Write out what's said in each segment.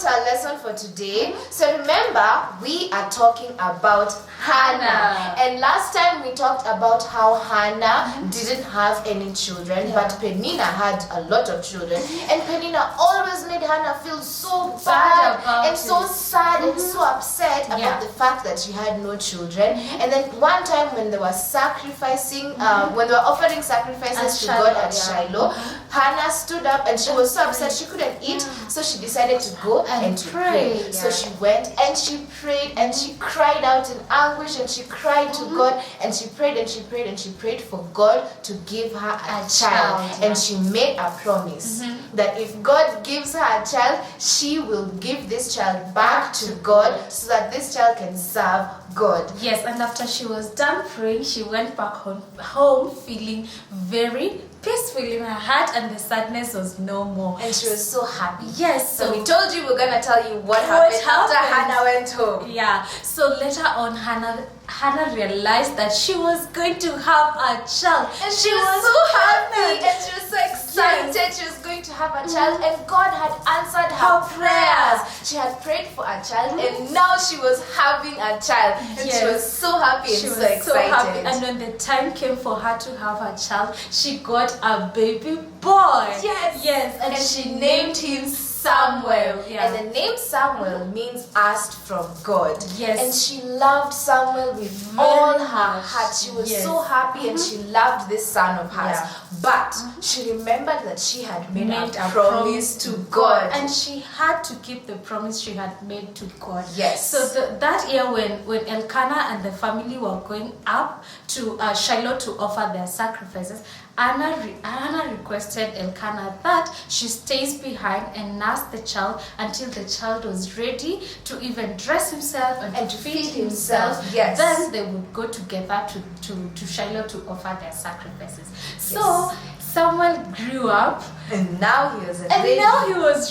our lesson for today. So remember, we are talking about Hannah. And last time we talked about how Hannah didn't have any children, but Penina had a lot of children. And Penina always made Hannah feel so bad and so sad and so upset about the fact that she had no children. And then one time when they were sacrificing, when they were offering sacrifices to God at Shiloh, Hannah stood up and she was so upset she couldn't eat, so she decided to go and to pray. So she went and she prayed and she cried out in anguish and she cried to God and she prayed and she prayed and she prayed for God to give her a child. And she made a promise that if God gives her a child, she will give this child back to God so that this child can serve God. Yes, and after she was done praying, she went back home feeling very peaceful in her heart, and the sadness was no more. And she was so happy. Yes. So we told you we're gonna tell you what happened after Hannah went home. Yeah. So later on, Hannah realized that she was going to have a child. And she was so happy and she was so excited. She was going to have a child, and God had answered her prayers. She had prayed for a child, and now she was having a child. And she was so happy and so excited. And when the time came for her to have a child, she got a baby boy. Yes. And she named him Samuel. And the name Samuel means asked from God. Yes. And she loved Samuel with all her heart. She was so happy and she loved this son of hers. But she remembered that she had made a promise to God. And she had to keep the promise she had made to God. Yes. So that year when Elkanah and the family were going up to Shiloh to offer their sacrifices, Hannah requested Elkanah that she stays behind and nurse the child until the child was ready to even dress himself and to feed himself. Yes. Then they would go together to Shiloh to offer their sacrifices. So Samuel grew up, and now he was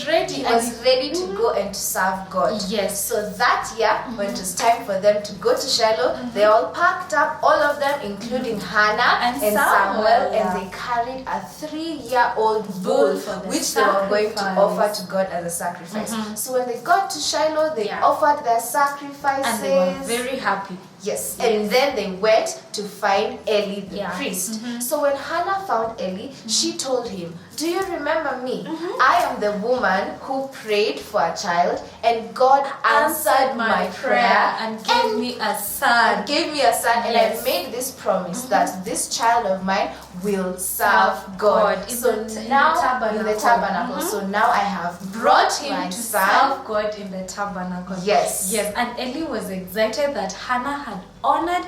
ready. He was ready to go and to serve God. Yes. So that year, when it was time for them to go to Shiloh, they all packed up, all of them, including Hannah and Samuel, and they carried a 3-year-old bull, which they were going to offer to God as a sacrifice. So when they got to Shiloh, they offered their sacrifices. And they were very happy. Yes. And then they went to find Eli the priest. So when Hannah found Eli, she told him, "Do you remember me? I am the woman who prayed for a child, and God answered my prayer and gave me a son. And I made this promise that this child of mine will serve God." So now in the tabernacle. So now I have brought him to serve God in the tabernacle. Yes. And Eli was excited that Hannah had honored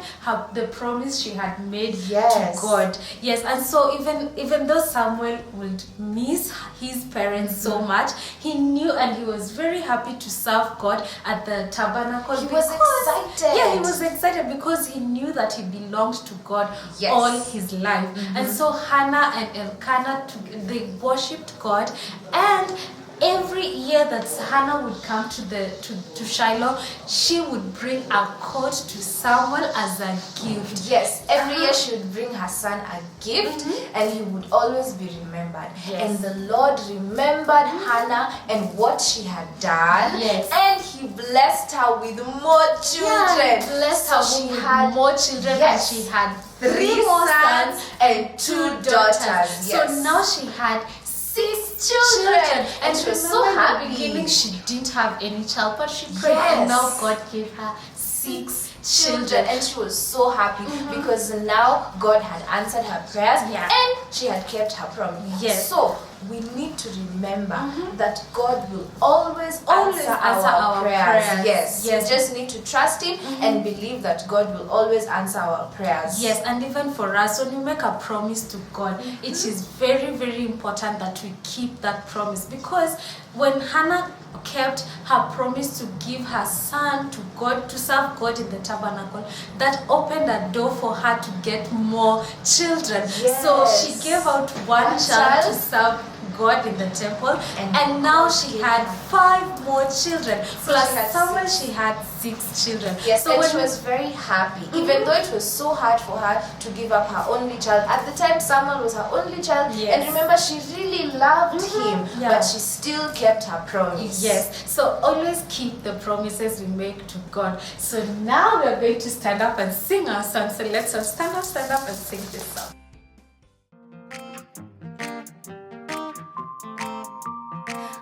the promise she had made to God. And so even though Samuel would miss his parents so much, he knew and he was very happy to serve God at the tabernacle. He was excited. Yeah, he was excited because he knew that he belonged to God all his life. And so Hannah and Elkanah, they worshipped God, and every year that Hannah would come to Shiloh, she would bring a coat to Samuel as a gift. Yes, every year she would bring her son a gift, and he would always be remembered. And the Lord remembered Hannah and what she had done, and he blessed her with more children. He blessed her with more children, and she had 3 sons and 2 daughters. So now she had 6 children. And she was so happy. In the beginning, she didn't have any child, but she prayed, and now God gave her 6 children. And she was so happy because now God had answered her prayers and she had kept her promise. So we need to remember that God will always answer our prayers. Yes. You just need to trust him and believe that God will always answer our prayers. Yes, and even for us, when we make a promise to God, it is very, very important that we keep that promise, because when Hannah kept her promise to give her son to God, to serve God in the tabernacle, that opened a door for her to get more children. So she gave out one child to serve God in the temple, and now she had 5 more children. Plus Samuel, she had 6 children. Yes, so and when she was very happy, even though it was so hard for her to give up her only child. At the time, Samuel was her only child, and remember, she really loved him, but she still kept her promise. Yes, so always keep the promises we make to God. So now we are going to stand up and sing our song. So let's all stand up and sing this song.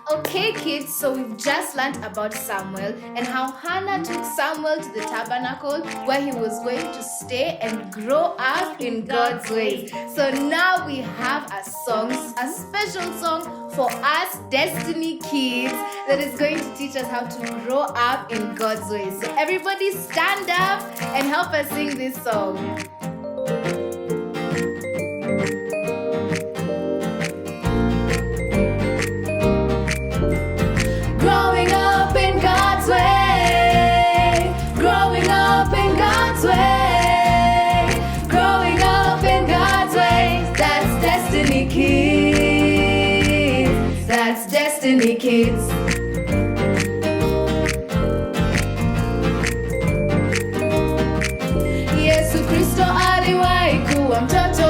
Okay kids, so we've just learned about Samuel and how Hannah took Samuel to the tabernacle where he was going to stay and grow up in God's ways. So now we have a song, a special song for us Destiny kids that is going to teach us how to grow up in God's ways. So everybody stand up and help us sing this song. Growing up in God's way, growing up in God's way, growing up in God's way. That's Destiny Kids, that's Destiny Kids. Yesu Kristo aliwahi kuwa mtoto,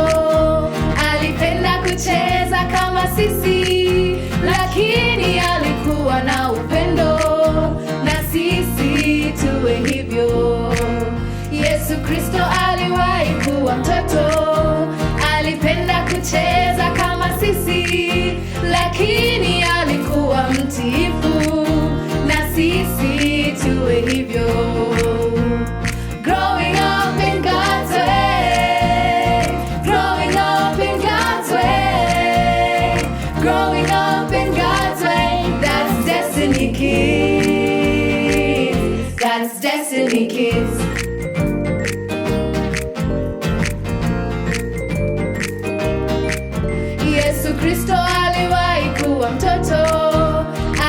alipenda kucheza kama sisi, lakini alikuwa na upendo, na sisi tuwe hivyo. Yesu Kristo aliwahi kuwa mtoto, alipenda kucheza kama sisi, lakini alikuwa mtiifu, na sisi tuwe hivyo. Growing up in God's way, growing up in God's way, growing up in God's way. That's Destiny Kids, that's Destiny Kids. Yesu Kristo aliwahi kuwa mtoto,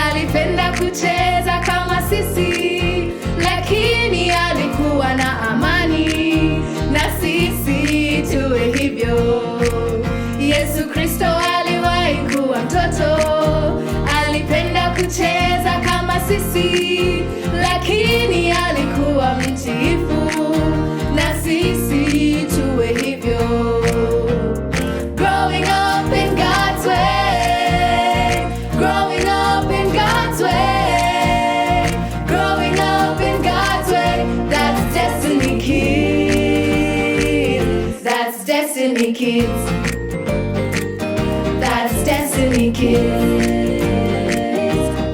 alipenda kucheza kama sisi, lakini alikuwa na amani, na sisi tuwe hivyo. Yesu Kristo aliwahi kuwa mtoto, alipenda kucheza kama sisi, lakini alikuwa mtiifu, na sisi tuwe hivyo. Growing up in God's way, growing up in God's way, growing up in God's way. That's Destiny Kids, that's Destiny Kids, that's Destiny Kids,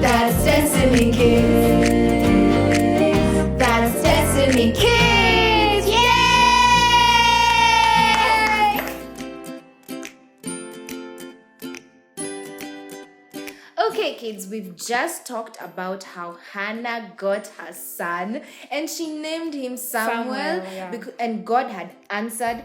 that's Destiny Kids, that's Destiny Kids. Yay! Okay kids, we've just talked about how Hannah got her son and she named him Samuel, and God had answered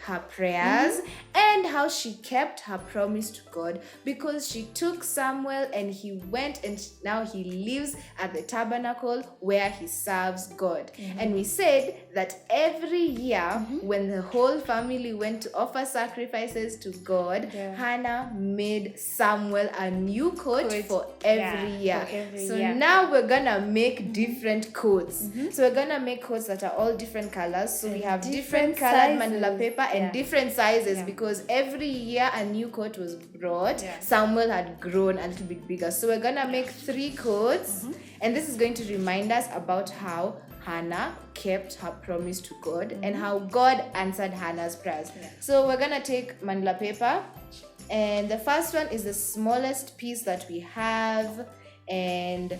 her prayers, and how she kept her promise to God because she took Samuel and he went and now he lives at the tabernacle where he serves God. And we said that every year when the whole family went to offer sacrifices to God, Hannah made Samuel a new coat for every year. So now we're gonna make different coats. So we're gonna make coats that are all different colors. So we have different colored manila paper and different sizes because every year a new coat was brought. Samuel had grown a little bit bigger. So we're gonna make 3 coats, and this is going to remind us about how Hannah kept her promise to God and how God answered Hannah's prayers. So we're gonna take manila paper, and the first one is the smallest piece that we have, and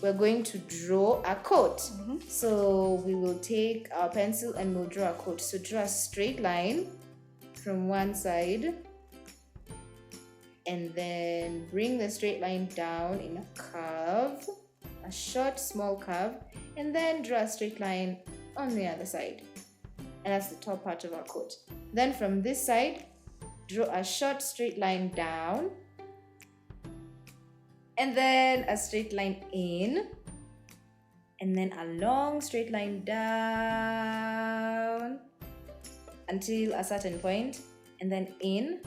we're going to draw a coat. So we will take our pencil and we'll draw a coat. So draw a straight line from one side and then bring the straight line down in a curve, a short small curve, and then draw a straight line on the other side, and that's the top part of our coat. Then from this side, draw a short straight line down, and then a straight line in, and then a long straight line down until a certain point, and then in,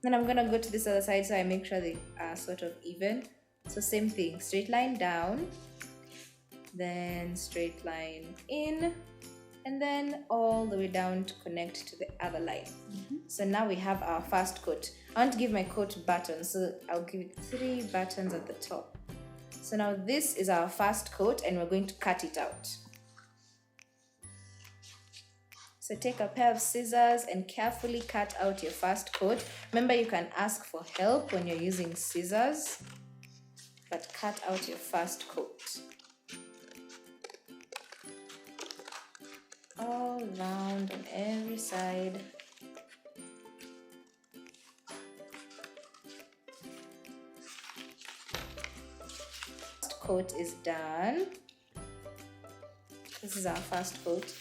Then I'm gonna go to this other side so I make sure they are sort of even. So same thing, straight line down, then straight line in, and then all the way down to connect to the other line. So now we have our first coat. I want to give my coat buttons, so I'll give it 3 buttons at the top. So now this is our first coat and we're going to cut it out. So take a pair of scissors and carefully cut out your first coat. Remember, you can ask for help when you're using scissors, but cut out your first coat. All round on every side. First coat is done. This is our first coat.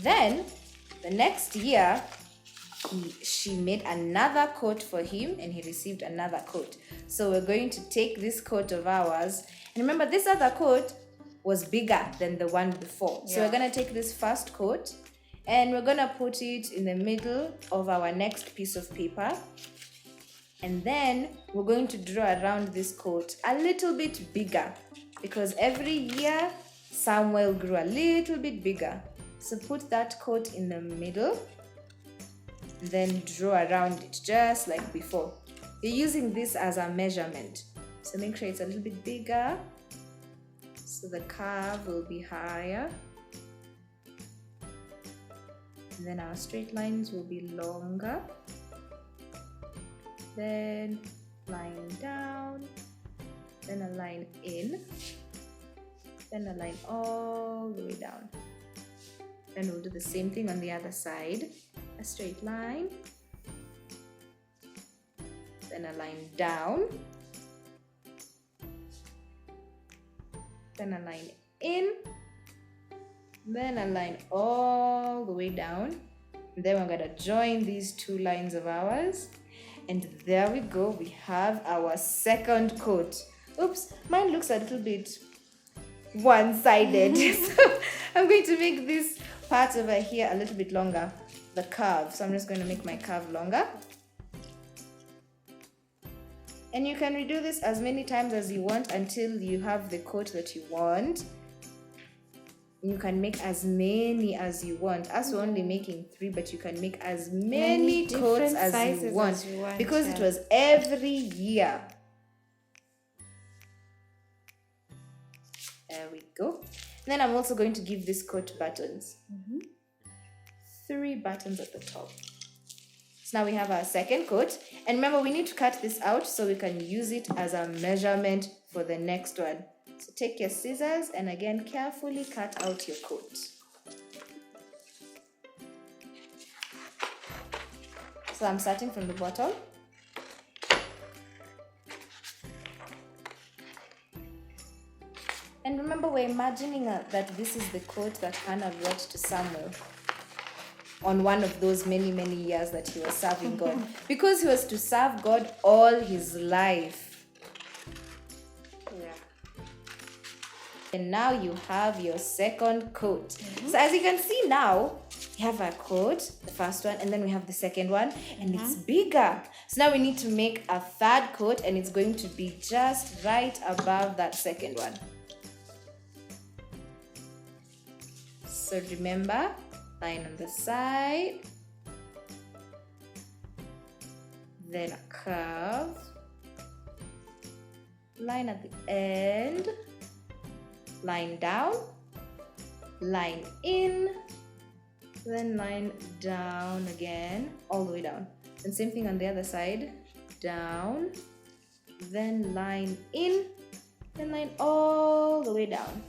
Then the next year she made another coat for him and he received another coat. So we're going to take this coat of ours, and remember this other coat was bigger than the one before. So we're going to take this first coat and we're going to put it in the middle of our next piece of paper, and then we're going to draw around this coat a little bit bigger, because every year Samuel grew a little bit bigger. So put that coat in the middle, then draw around it just like before. You're using this as a measurement, so make sure it's a little bit bigger so the curve will be higher, and then our straight lines will be longer. Then line down, then a line in, then a line all the way down. Then we'll do the same thing on the other side. A straight line, then a line down, then a line in, then a line all the way down. And then we're going to join these 2 lines of ours, and there we go, we have our second coat. Oops, mine looks a little bit one-sided. So I'm going to make this part over here a little bit longer, the curve. So I'm just going to make my curve longer. And you can redo this as many times as you want until you have the coat that you want. You can make as many as you want. As we're only making 3, but you can make as many coats as you want, because it was every year. There we go. And then I'm also going to give this coat buttons. 3 buttons at the top. So now we have our second coat. And remember, we need to cut this out so we can use it as a measurement for the next one. So take your scissors and again carefully cut out your coat. So I'm starting from the bottom. And remember, we're imagining that this is the coat that Hannah brought to Samuel on one of those many, many years that he was serving God. Because he was to serve God all his life. Yeah. And now you have your second coat. So as you can see now, we have our coat, the first one, and then we have the second one, and it's bigger. So now we need to make a third coat, and it's going to be just right above that second one. So remember, line on the side, then a curve, line at the end, line down, line in, then line down again, all the way down. And same thing on the other side, down, then line in, then line all the way down.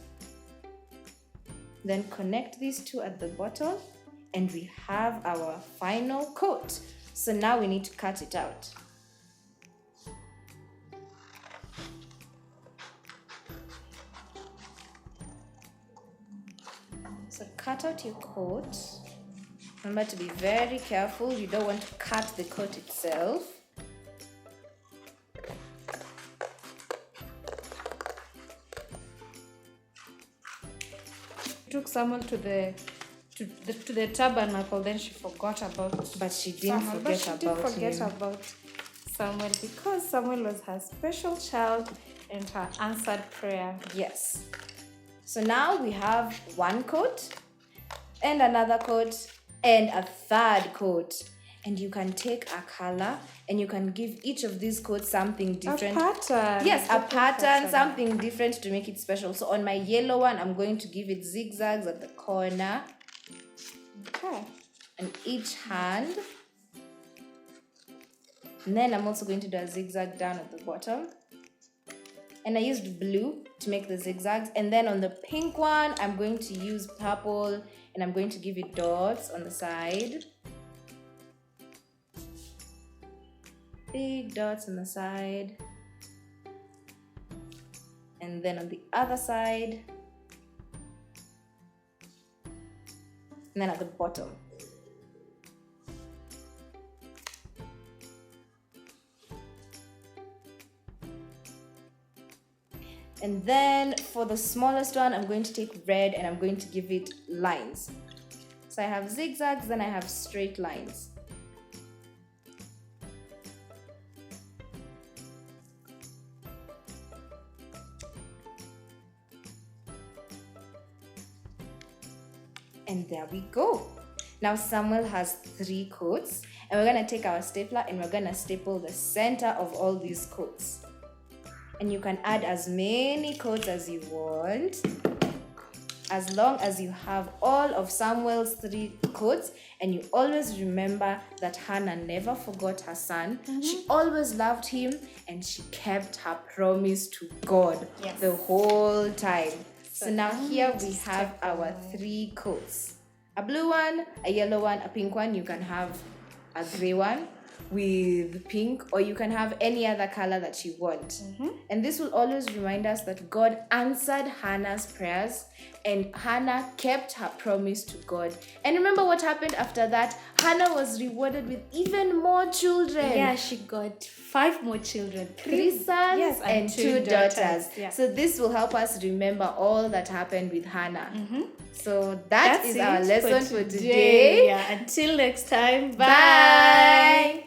Then connect these 2 at the bottom, and we have our final coat. So now we need to cut it out. So cut out your coat. Remember to be very careful. You don't want to cut the coat itself. Took Samuel to the tabernacle, then she forgot about But she didn't Samuel. forget about him. Samuel because Samuel was her special child and her answered prayer. Yes. So now we have one coat and another coat and a third coat. And you can take a color and you can give each of these coats something different. A pattern. Yes, a pattern, something different to make it special. So on my yellow one, I'm going to give it zigzags at the corner. Okay. And each hand. And then I'm also going to do a zigzag down at the bottom. And I used blue to make the zigzags. And then on the pink one, I'm going to use purple and I'm going to give it dots on the side. Big dots on the side. And then on the other side. And then at the bottom. And then for the smallest one, I'm going to take red and I'm going to give it lines. So I have zigzags, then I have straight lines. And there we go. Now Samuel has 3 coats and we're going to take our stapler and we're going to staple the center of all these coats. And you can add as many coats as you want, as long as you have all of Samuel's 3 coats. And you always remember that Hannah never forgot her son. She always loved him and she kept her promise to God the whole time. So now here we have our 3 coats. A blue one, a yellow one, a pink one. You can have a gray one with pink, or you can have any other color that you want. And this will always remind us that God answered Hannah's prayers and Hannah kept her promise to God. And remember what happened after that? Hannah was rewarded with even more children. Yeah, she got 5 more children. 3 sons and 2 daughters. Yeah. So this will help us remember all that happened with Hannah. So that's our lesson for today. Yeah, until next time. Bye.